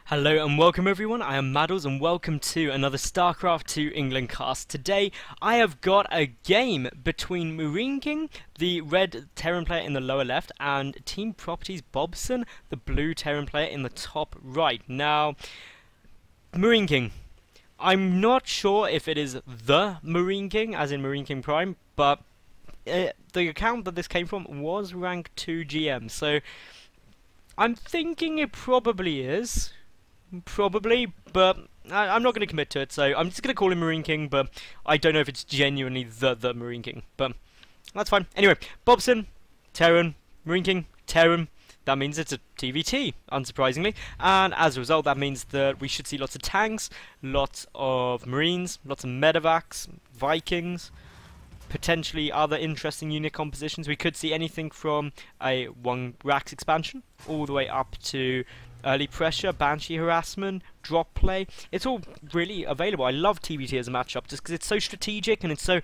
Hello and welcome everyone, I am Madals and welcome to another StarCraft 2 England cast. Today I have got a game between MarineKing, the red Terran player in the lower left, and Team Properties Bobson, the blue Terran player in the top right. Now, MarineKing, I'm not sure if it is the MarineKing, as in MarineKing Prime, but the account that this came from was rank 2 GM, so I'm thinking it probably is. Probably, but I'm not going to commit to it, so I'm just going to call him MarineKing, but I don't know if it's genuinely the MarineKing, but that's fine. Anyway, Bobson, Terran, MarineKing, Terran, that means it's a TvT, unsurprisingly, and as a result that means that we should see lots of tanks, lots of Marines, lots of medevacs, Vikings, potentially other interesting unit compositions. We could see anything from a 1 Rax expansion, all the way up to early pressure, Banshee harassment, drop play. It's all really available. I love TvT as a matchup just because it's so strategic and it's so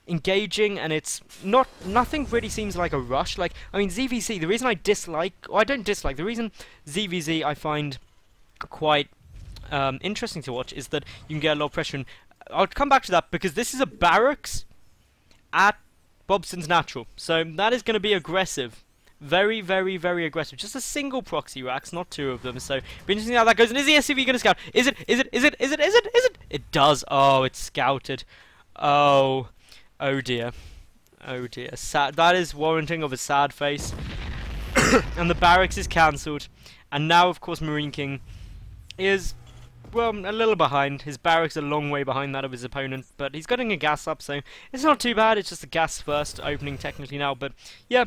engaging, and it's nothing really seems like a rush. Like, I mean, ZVZ, the reason I dislike, or I don't dislike, the reason ZVZ I find quite interesting to watch is that you can get a lot of pressure, and I'll come back to that because this is a barracks at Bobson's natural, so that is going to be aggressive. Very, very, very aggressive. Just a single proxy racks, not 2 of them. So, be interesting how that goes. And is the SCV going to scout? Is it? It does. Oh, it's scouted. Oh, oh dear. Oh dear. Sad. That is warranting of a sad face. And the barracks is cancelled. And now, of course, MarineKing is, well, a little behind. His barracks are a long way behind that of his opponent, but he's getting a gas up, so it's not too bad. It's just a gas first opening technically now, but yeah.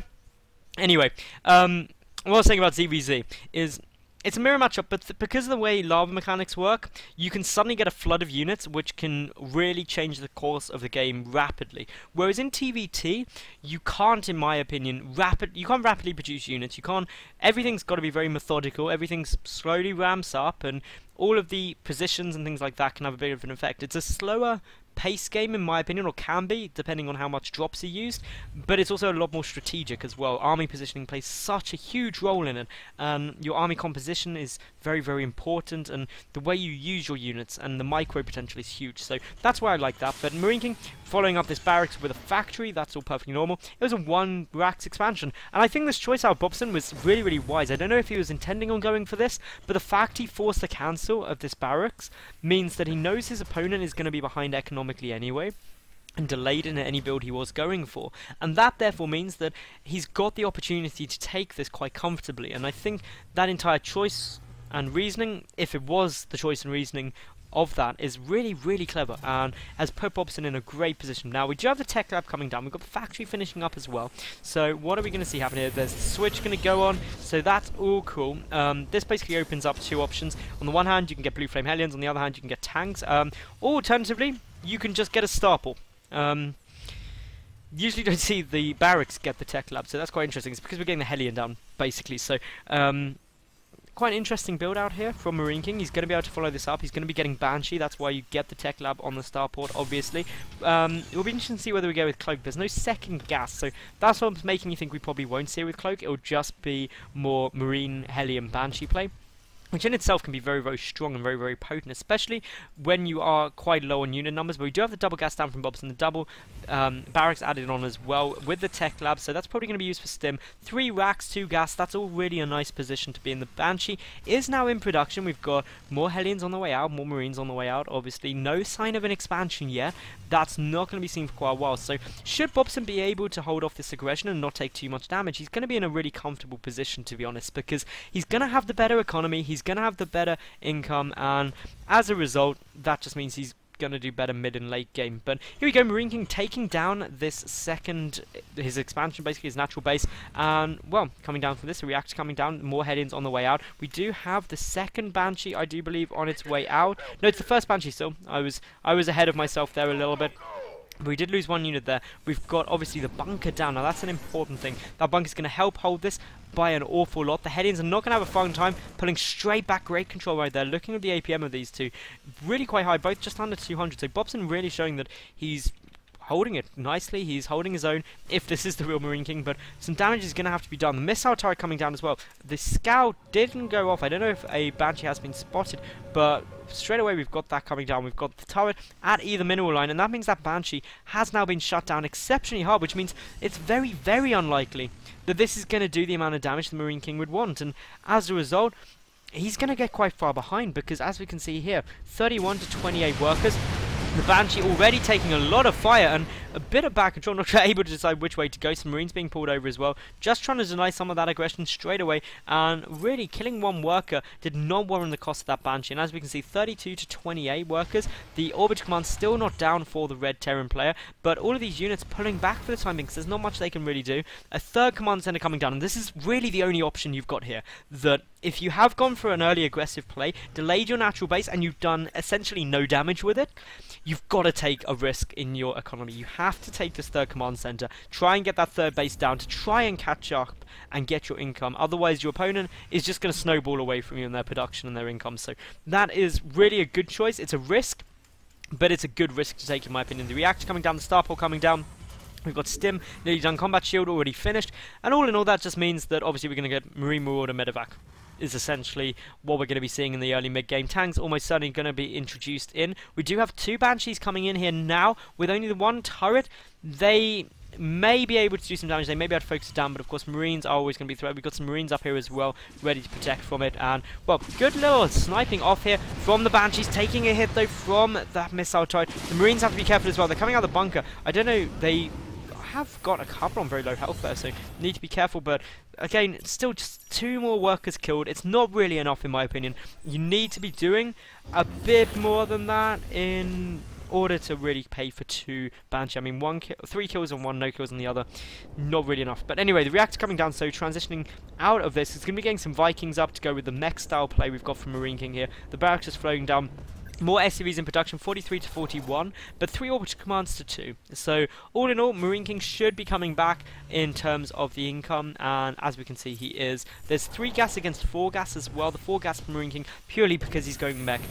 Anyway, what I was saying about ZVZ is it's a mirror matchup, but because of the way lava mechanics work, you can suddenly get a flood of units which can really change the course of the game rapidly. Whereas in TvT, you can't, in my opinion, you can't rapidly produce units. You can't. Everything's got to be very methodical. Everything's slowly ramps up, and all of the positions and things like that can have a bit of an effect. It's a slower pace game, in my opinion, or can be, depending on how much drops are used, but it's also a lot more strategic as well. Army positioning plays such a huge role in it, and your army composition is very, very important, and the way you use your units and the micro potential is huge, so that's why I like that. But MarineKing, following up this barracks with a factory, that's all perfectly normal. It was a 1 Rax expansion, and I think this choice out of Bobson was really, really wise. I don't know if he was intending on going for this, but the fact he forced the cancel of this barracks means that he knows his opponent is going to be behind economically anyway, and delayed in any build he was going for, and that therefore means that he's got the opportunity to take this quite comfortably. And I think that entire choice and reasoning, if it was the choice and reasoning of that, is really, really clever and has put Bobson in a great position. Now we do have the tech lab coming down, we've got the factory finishing up as well, so what are we going to see happen here? There's the switch going to go on, so that's all cool. This basically opens up 2 options. On the one hand you can get blue flame hellions, on the other hand you can get tanks, or alternatively you can just get a starple. Usually don't see the barracks get the tech lab, so that's quite interesting. It's because we're getting the Hellion down, basically. So, quite an interesting build out here from MarineKing. He's going to be able to follow this up. He's going to be getting Banshee. That's why you get the tech lab on the starport, obviously. It will be interesting to see whether we go with Cloak. There's no second gas, so that's what's making me think we probably won't see it with Cloak. It will just be more Marine, Hellion, Banshee play, which in itself can be very, very strong and very, very potent, especially when you are quite low on unit numbers. But we do have the double gas down from Bobson, the double barracks added on as well with the tech lab, so that's probably going to be used for stim. 3 racks, 2 gas, that's all really a nice position to be in. The Banshee is now in production. We've got more Hellions on the way out, more Marines on the way out, obviously. No sign of an expansion yet. That's not going to be seen for quite a while, so should Bobson be able to hold off this aggression and not take too much damage, he's going to be in a really comfortable position, to be honest, because he's going to have the better economy, he's going to have the better income, and as a result that just means he's going to do better mid and late game. But here we go, MarineKing taking down this second, his expansion, basically his natural base, and well, coming down from this, the reactor coming down, more head-ins on the way out. We do have the second Banshee, I do believe, on its way out. No, it's the first Banshee still. I was ahead of myself there a little bit. We did lose 1 unit there. We've got, obviously, the bunker down. Now, that's an important thing. That bunker's going to help hold this by an awful lot. The Headians are not going to have a fun time pulling straight back. Great control right there. Looking at the APM of these two, really quite high, both just under 200. So Bobson really showing that he's holding it nicely. He's holding his own, if this is the real MarineKing, but some damage is going to have to be done. The missile turret coming down as well. The scout didn't go off. I don't know if a Banshee has been spotted, but straight away we've got that coming down. We've got the turret at either mineral line, and that means that Banshee has now been shut down exceptionally hard, which means it's very, very unlikely that this is going to do the amount of damage the MarineKing would want, and as a result, he's going to get quite far behind, because as we can see here, 31 to 28 workers. The Banshee already taking a lot of fire and a bit of back control, not able to decide which way to go. Some Marines being pulled over as well, just trying to deny some of that aggression straight away, and really killing one worker did not warrant the cost of that Banshee. And as we can see, 32 to 28 workers. The Orbit Command still not down for the red Terran player, but all of these units pulling back for the time being, because there's not much they can really do. A third command center coming down, and this is really the only option you've got here. That if you have gone for an early aggressive play, delayed your natural base, and you've done essentially no damage with it, you've got to take a risk in your economy. You have to take this third command center, try and get that third base down to try and catch up and get your income. Otherwise, your opponent is just going to snowball away from you in their production and their income. So that is really a good choice. It's a risk, but it's a good risk to take in my opinion. The reactor coming down, the starport coming down. We've got Stim nearly done, combat shield already finished, and all in all that just means that obviously we're going to get Marine Marauder Medevac is essentially what we're going to be seeing in the early mid-game. Tanks almost certainly going to be introduced in. We do have two Banshees coming in here now with only the one turret. They may be able to do some damage, they may be able to focus it down, but of course Marines are always going to be threat. We've got some Marines up here as well, ready to protect from it, and well, good little sniping off here from the Banshees, taking a hit though from that missile turret. The Marines have to be careful as well, they're coming out of the bunker. I don't know, they have got a couple on very low health there, so need to be careful, but again, still just two more workers killed. It's not really enough in my opinion. You need to be doing a bit more than that in order to really pay for two Banshee. I mean, 3 kills on one, no kills on the other, not really enough. But anyway, the reactor coming down, so transitioning out of this, it's going to be getting some Vikings up to go with the mech style play we've got from MarineKing here. The barracks just flowing down. More SCVs in production, 43 to 41, but 3 orbital commands to 2. So, all in all, MarineKing should be coming back in terms of the income, and as we can see, he is. There's 3 gas against 4 gas as well. The 4 gas for MarineKing, purely because he's going mech.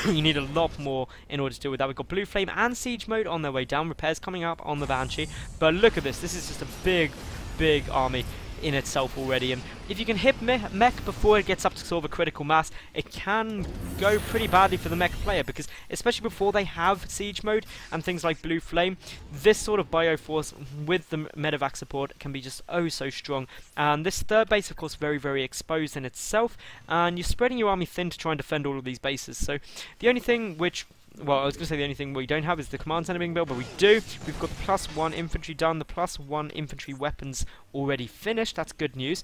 You need a lot more in order to deal with that. We've got Blue Flame and Siege Mode on their way down. Repairs coming up on the Banshee. But look at this. This is just a big, big army in itself already, and if you can hit mech before it gets up to sort of a critical mass, it can go pretty badly for the mech player, because especially before they have siege mode and things like Blue Flame, this sort of bioforce with the medevac support can be just oh so strong. And this third base, of course, very, very exposed in itself, and you're spreading your army thin to try and defend all of these bases. So the only thing which, well, I was going to say the only thing we don't have is the command center being built, but we do. We've got the +1 infantry done, the +1 infantry weapons already finished. That's good news.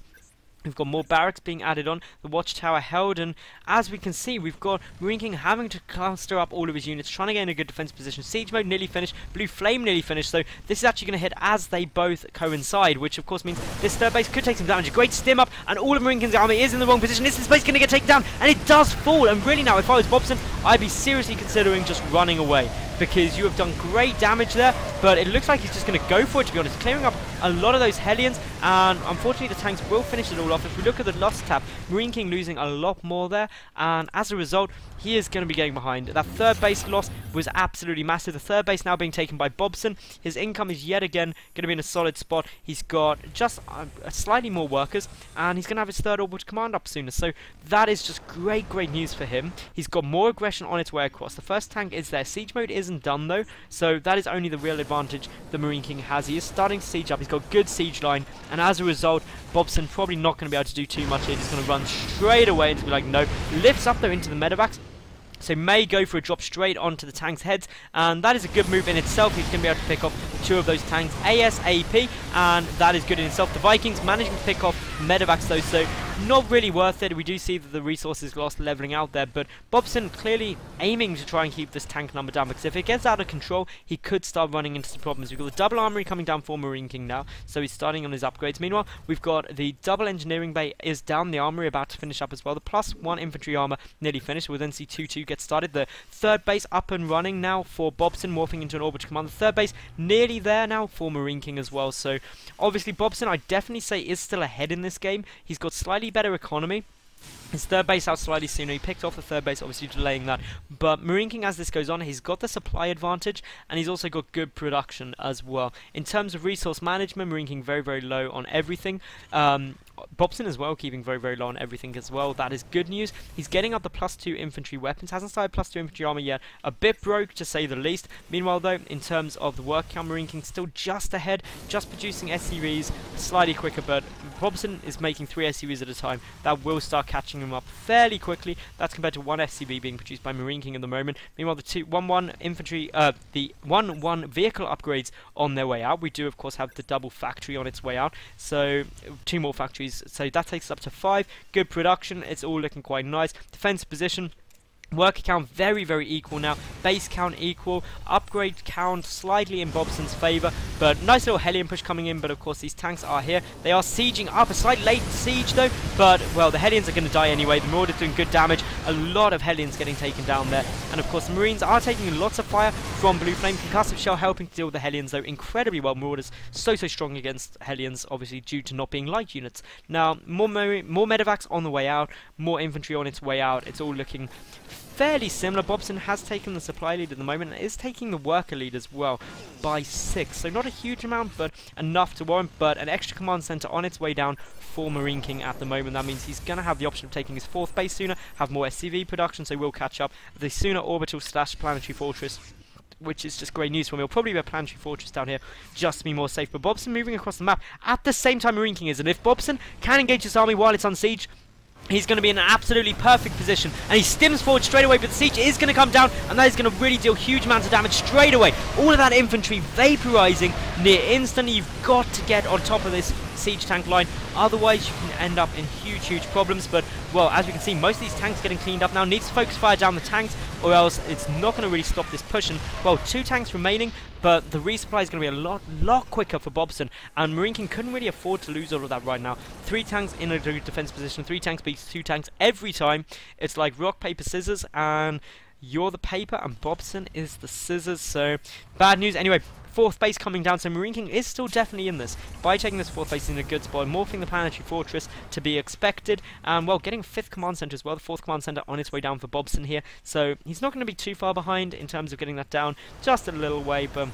We've got more barracks being added on, the watchtower held, and as we can see, we've got MarineKing having to cluster up all of his units, trying to get in a good defense position. Siege mode nearly finished, Blue Flame nearly finished, so this is actually going to hit as they both coincide, which of course means this third base could take some damage. A great stim up, and all of MarineKing's army is in the wrong position. Is this base going to get taken down? And it does fall, and really now, if I was Bobson, I'd be seriously considering just running away, because you have done great damage there, but it looks like he's just going to go for it, to be honest, clearing up a lot of those Hellions, and unfortunately the tanks will finish it all off. If we look at the loss tab, MarineKing losing a lot more there, and as a result, he is going to be getting behind. That third base loss was absolutely massive. The third base now being taken by Bobson. His income is yet again going to be in a solid spot. He's got just slightly more workers, and he's going to have his third orbital command up sooner, so that is just great, great news for him. He's got more aggression on its way across. The first tank is there. Siege mode isn't done though, so that is only the real advantage the MarineKing has. He is starting to siege up, he's got good siege line, and as a result, Bobson probably not going to be able to do too much here. He's going to run straight away and be like, no. Lifts up though into the medevacs, so may go for a drop straight onto the tanks' heads, and that is a good move in itself. He's going to be able to pick off 2 of those tanks ASAP, and that is good in itself. The Vikings managing to pick off medevacs though, so not really worth it. We do see that the resources lost leveling out there, but Bobson clearly aiming to try and keep this tank number down, because if it gets out of control, he could start running into some problems. We've got the double armory coming down for MarineKing now, so he's starting on his upgrades. Meanwhile, we've got the double engineering bay is down, the armory about to finish up as well. The +1 infantry armor nearly finished. We'll then see 2-2 get started. The third base up and running now for Bobson, morphing into an orbital command. The third base nearly there now for MarineKing as well, so obviously Bobson, I definitely say, is still ahead in this game. He's got slightly better economy, His third base out slightly sooner. He picked off the third base, obviously delaying that. But MarineKing, as this goes on, he's got the supply advantage, and he's also got good production as well. In terms of resource management, MarineKing very, very low on everything. Bobson as well, keeping very, very low on everything as well. That is good news. He's getting up the +2 infantry weapons. Hasn't started +2 infantry armor yet. A bit broke, to say the least. Meanwhile, though, in terms of the work count, MarineKing still just ahead, just producing SCVs slightly quicker, but Bobson is making 3 SCVs at a time. That will start catching him up fairly quickly. That's compared to 1 SCV being produced by MarineKing at the moment. Meanwhile, the 1-1 infantry, the 1-1 vehicle upgrades on their way out. We do, of course, have the double factory on its way out. So 2 more factories. So that takes us up to 5. Good production. It's all looking quite nice. Defense position. Worker count very, very equal now. Base count equal. Upgrade count slightly in Bobson's favour. But nice little Hellion push coming in. But of course these tanks are here. They are sieging up. A slight late siege though. But well, the Hellions are going to die anyway. The Marauders doing good damage. A lot of Hellions getting taken down there. And of course the Marines are taking lots of fire from Blue Flame. Concussive Shell helping to deal with the Hellions though incredibly well. Marauders so strong against Hellions, obviously due to not being light units. Now more medevacs on the way out. More infantry on its way out. It's all looking fairly similar. Bobson has taken the supply lead at the moment and is taking the worker lead as well by 6. So not a huge amount, but enough to warrant. But an extra command center on its way down for MarineKing at the moment. That means he's going to have the option of taking his 4th base sooner, have more SCV production, so we'll catch up. The sooner orbital / planetary fortress, which is just great news for me. He'll probably be a planetary fortress down here just to be more safe. But Bobson moving across the map at the same time MarineKing is. And if Bobson can engage his army while it's on siege, he's going to be in an absolutely perfect position, and he stims forward straight away, but the siege is going to come down, and that is going to really deal huge amounts of damage straight away. All of that infantry vaporizing near instant. You've got to get on top of this siege tank line, otherwise you can end up in huge problems. But well, as we can see, most of these tanks getting cleaned up now. Needs to focus fire down the tanks, or else it's not going to really stop this push. And well, 2 tanks remaining, but the resupply is going to be a lot quicker for Bobson, and MarineKing couldn't really afford to lose all of that right now. 3 tanks in a defense position, 3 tanks beats 2 tanks every time. It's like rock, paper, scissors, and you're the paper and Bobson is the scissors. So bad news. Anyway, 4th base coming down, so MarineKing is still definitely in this by taking this 4th base in a good spot, morphing the planetary fortress to be expected, and well, getting 5th command center as well. The 4th command center on its way down for Bobson here, so he's not going to be too far behind in terms of getting that down, just a little way, but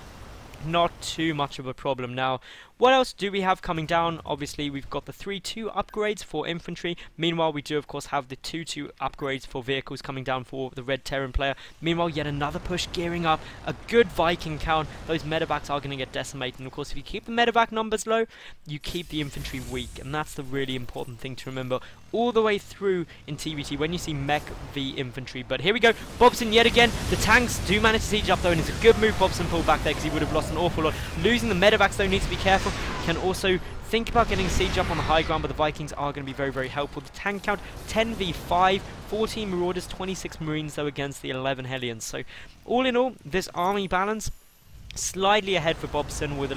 not too much of a problem. Now, what else do we have coming down? Obviously, we've got the 3-2 upgrades for infantry. Meanwhile, we do, of course, have the 2-2 upgrades for vehicles coming down for the red Terran player. Meanwhile, yet another push gearing up. A good Viking count. Those medevacs are going to get decimated. And, of course, if you keep the medevac numbers low, you keep the infantry weak. And that's the really important thing to remember all the way through in TvT when you see mech v infantry. But here we go. Bobson yet again. The tanks do manage to siege up, though, and it's a good move Bobson pulled back there because he would have lost an awful lot. Losing the medevacs, though, needs to be careful. Can also think about getting siege up on the high ground, but the Vikings are going to be very helpful. The tank count 10v5, 14 Marauders, 26 Marines though against the 11 Hellions. So all in all, this army balance slightly ahead for Bobson with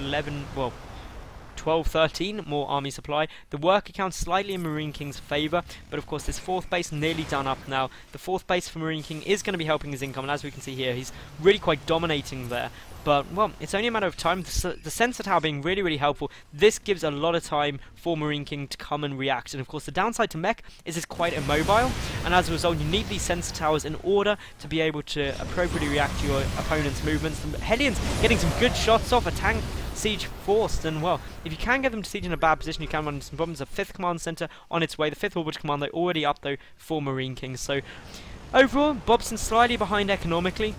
12, 13 more army supply. The worker count slightly in MarineKing's favour, but of course this 4th base nearly done up now. The 4th base for MarineKing is going to be helping his income, and as we can see here, he's really quite dominating there. But, well, it's only a matter of time. The sensor tower being really helpful. This gives a lot of time for MarineKing to come and react. And, of course, the downside to mech is it's quite immobile. And as a result, you need these sensor towers in order to be able to appropriately react to your opponent's movements. The Hellions getting some good shots off. A tank siege forced. And, well, if you can get them to siege in a bad position, you can run into some problems. A 5th command center on its way. The 5th orbital command, though, already up, though, for MarineKing. So, overall, Bobson slightly behind economically,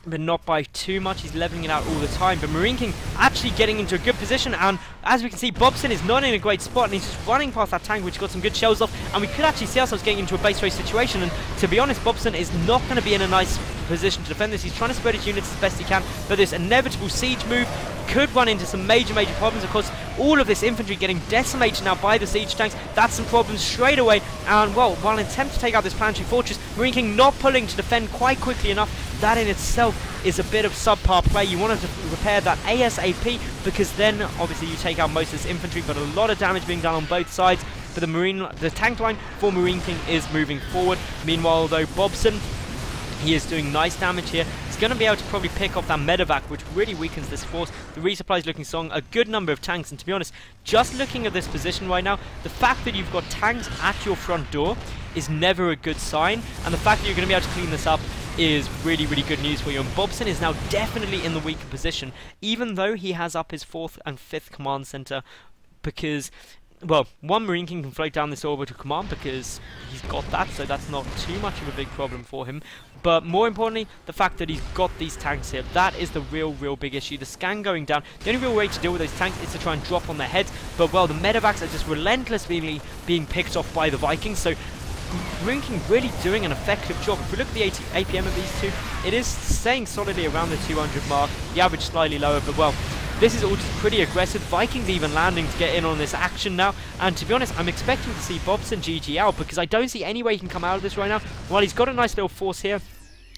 but not by too much. He's leveling it out all the time, but MarineKing actually getting into a good position, and as we can see, Bobson is not in a great spot, and he's just running past that tank which got some good shells off, and we could actually see ourselves getting into a base race situation. And to be honest, Bobson is not going to be in a nice position to defend this. He's trying to spread his units as best he can, but this inevitable siege move could run into some major problems. Of course, all of this infantry getting decimated now by the siege tanks. That's some problems straight away. And, well, while in attempt to take out this planetary fortress, MarineKing not pulling to defend quite quickly enough. That in itself is a bit of subpar play. You want to repair that ASAP, because then, obviously, you take out most of this infantry, but a lot of damage being done on both sides. But the tank line for MarineKing is moving forward. Meanwhile, though, Bobson, he is doing nice damage here, he's going to be able to probably pick off that medevac, which really weakens this force. The resupply is looking strong, a good number of tanks, and to be honest, just looking at this position right now, the fact that you've got tanks at your front door is never a good sign, and the fact that you're going to be able to clean this up is really, really good news for you. And Bobson is now definitely in the weaker position, even though he has up his 4th and 5th command center, because, well, one MarineKing can float down this orbital command because he's got that, so that's not too much of a big problem for him. But more importantly, the fact that he's got these tanks here, that is the real big issue. The scan going down, the only real way to deal with those tanks is to try and drop on their heads, but, well, the medevacs are just relentlessly being picked off by the Vikings, so MarineKing really doing an effective job. If we look at the APM of these two, it is staying solidly around the 200 mark, the average slightly lower, but, well, this is all just pretty aggressive. Vikings even landing to get in on this action now, and to be honest, I'm expecting to see Bobson GG out, because I don't see any way he can come out of this right now. While he's got a nice little force here,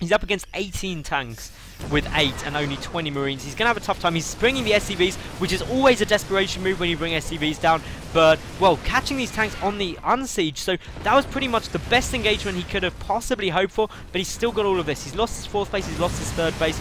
he's up against 18 tanks with 8 and only 20 Marines. He's going to have a tough time. He's bringing the SCVs, which is always a desperation move when you bring SCVs down, but, well, catching these tanks on the unsiege, so that was pretty much the best engagement he could have possibly hoped for, but he's still got all of this. He's lost his 4th base, he's lost his 3rd base,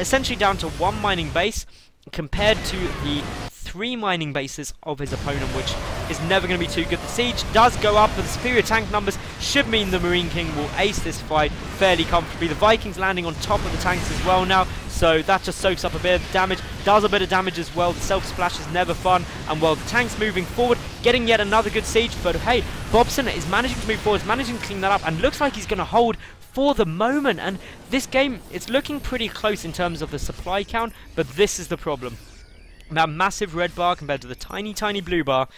essentially down to 1 mining base, compared to the 3 mining bases of his opponent, which is never going to be too good. The siege does go up, but the superior tank numbers should mean the MarineKing will ace this fight fairly comfortably. The Vikings landing on top of the tanks as well now, so that just soaks up a bit of damage, does a bit of damage as well. The self-splash is never fun, and, well, the tanks moving forward, getting yet another good siege, but hey, Bobson is managing to move forward, is managing to clean that up, and looks like he's going to hold for the moment. And this game, it's looking pretty close in terms of the supply count, but this is the problem. That massive red bar compared to the tiny blue bar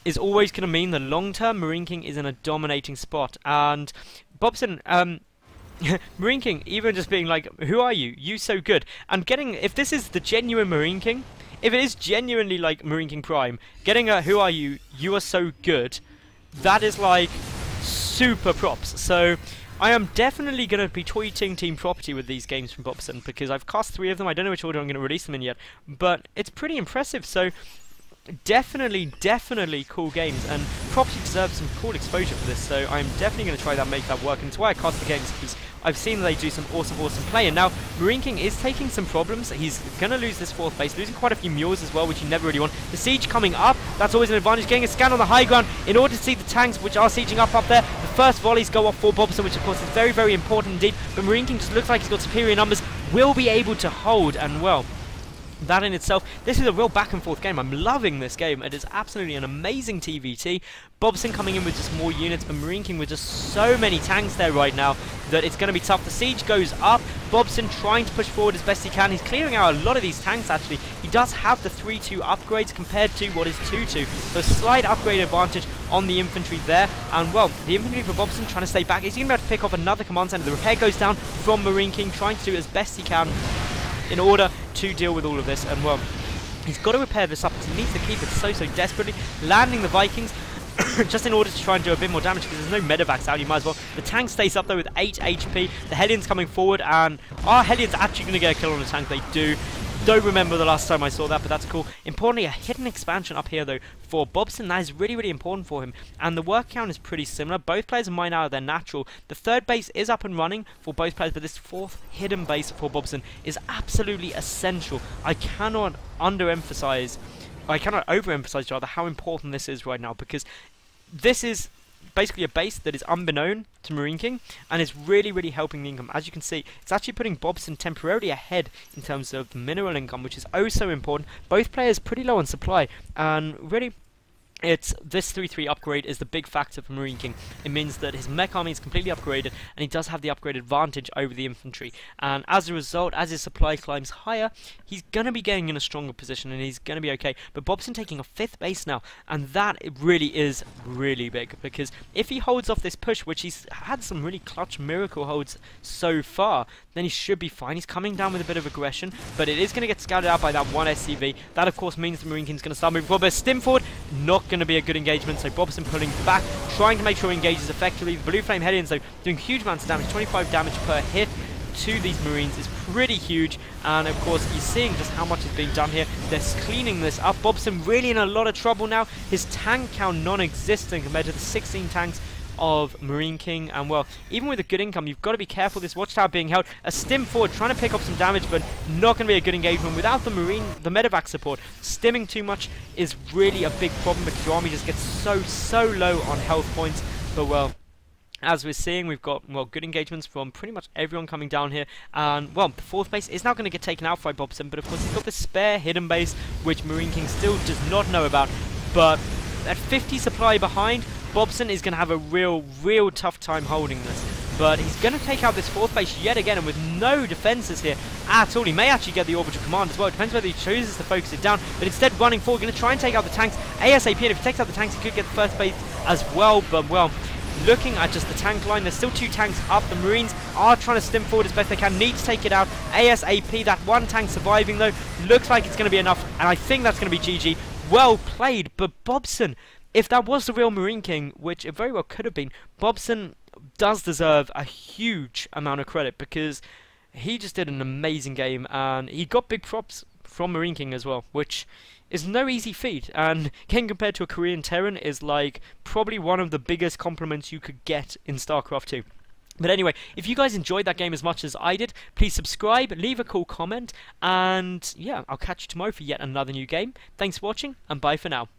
is always going to mean the long-term MarineKing is in a dominating spot. And Bobson, MarineKing, even just being like, who are you? You so good. And getting, if this is the genuine MarineKing, if it is genuinely like MarineKing Prime, getting a who are you? You are so good. That is like super props. So I am definitely going to be tweeting team property with these games from Bobson, because I've cast 3 of them. I don't know which order I'm going to release them in yet, but it's pretty impressive. So definitely cool games, and property deserves some cool exposure for this, so I'm definitely going to try that, make that work, and it's why I cast the games, because I've seen they do some awesome play. And now MarineKing is taking some problems. He's going to lose this 4th base, losing quite a few mules as well, which you never really want. The siege coming up, that's always an advantage. Getting a scan on the high ground in order to see the tanks which are sieging up there. The first volleys go off for Bobson, which of course is very important indeed, but MarineKing just looks like he's got superior numbers, will be able to hold, and, well, that in itself, this is a real back and forth game. I'm loving this game. It is absolutely an amazing TvT. Bobson coming in with just more units, but MarineKing with just so many tanks there right now that it's going to be tough. The siege goes up. Bobson trying to push forward as best he can. He's clearing out a lot of these tanks actually. He does have the 3-2 upgrades compared to what is 2-2. So a slight upgrade advantage on the infantry there. And, well, the infantry for Bobson trying to stay back. He's going to be able to pick off another command center. The repair goes down from MarineKing, trying to do as best he can in order to deal with all of this. And, well, he's got to repair this up. He needs to keep it so desperately. Landing the Vikings just in order to try and do a bit more damage, because there's no medevacs out. You might as well. The tank stays up there with 8 HP. The Hellions coming forward, and are Hellions actually going to get a kill on the tank? They do. Don't remember the last time I saw that, but that's cool. Importantly, a hidden expansion up here, though, for Bobson. That is really important for him. And the work count is pretty similar. Both players mine out of their natural. The 3rd base is up and running for both players, but this 4th hidden base for Bobson is absolutely essential. I cannot overemphasize rather how important this is right now, because this is basically a base that is unbeknown to MarineKing and is really helping the income. As you can see, it's actually putting Bobson temporarily ahead in terms of the mineral income, which is oh so important. Both players pretty low on supply, and really it's this 3-3 upgrade is the big factor for MarineKing. It means that his mech army is completely upgraded, and he does have the upgrade advantage over the infantry. And as a result, as his supply climbs higher, he's going to be getting in a stronger position, and he's going to be okay. But Bobson taking a 5th base now, and that really is really big, because if he holds off this push, which he's had some really clutch miracle holds so far, then he should be fine. He's coming down with a bit of aggression, but it is going to get scouted out by that 1 SCV. That, of course, means the MarineKing's going to start moving forward, but stim forward, not going to be a good engagement, so Bobson pulling back, trying to make sure he engages effectively. The Blue Flame Hellions, though, doing huge amounts of damage. 25 damage per hit to these Marines is pretty huge, and of course you're seeing just how much is being done here. They're cleaning this up. Bobson really in a lot of trouble now. His tank count non-existent compared to the 16 tanks of MarineKing, and well, even with a good income, you've got to be careful. This watchtower being held, a stim forward, trying to pick up some damage, but not going to be a good engagement without the medevac support. Stimming too much is really a big problem because your army just gets so low on health points. But well, as we're seeing, we've got, well, good engagements from pretty much everyone coming down here. And, well, the 4th base is now going to get taken out by Bobson. But, of course, he's got this spare hidden base, which MarineKing still does not know about. But at 50 supply behind, Bobson is going to have a real tough time holding this. But he's going to take out this 4th base yet again, and with no defenses here at all. He may actually get the orbital command as well. It depends whether he chooses to focus it down. But instead, running forward, going to try and take out the tanks ASAP. And if he takes out the tanks, he could get the 1st base as well. But, well, looking at just the tank line, there's still 2 tanks up. The Marines are trying to stim forward as best they can. Need to take it out ASAP. That 1 tank surviving, though, looks like it's going to be enough. And I think that's going to be GG. Well played. But Bobson, if that was the real MarineKing, which it very well could have been, Bobson does deserve a huge amount of credit because he just did an amazing game. And he got big props from MarineKing as well, which is no easy feat, and getting compared to a Korean Terran is like probably one of the biggest compliments you could get in StarCraft 2. But anyway, if you guys enjoyed that game as much as I did, please subscribe, leave a cool comment, and yeah, I'll catch you tomorrow for yet another new game. Thanks for watching, and bye for now.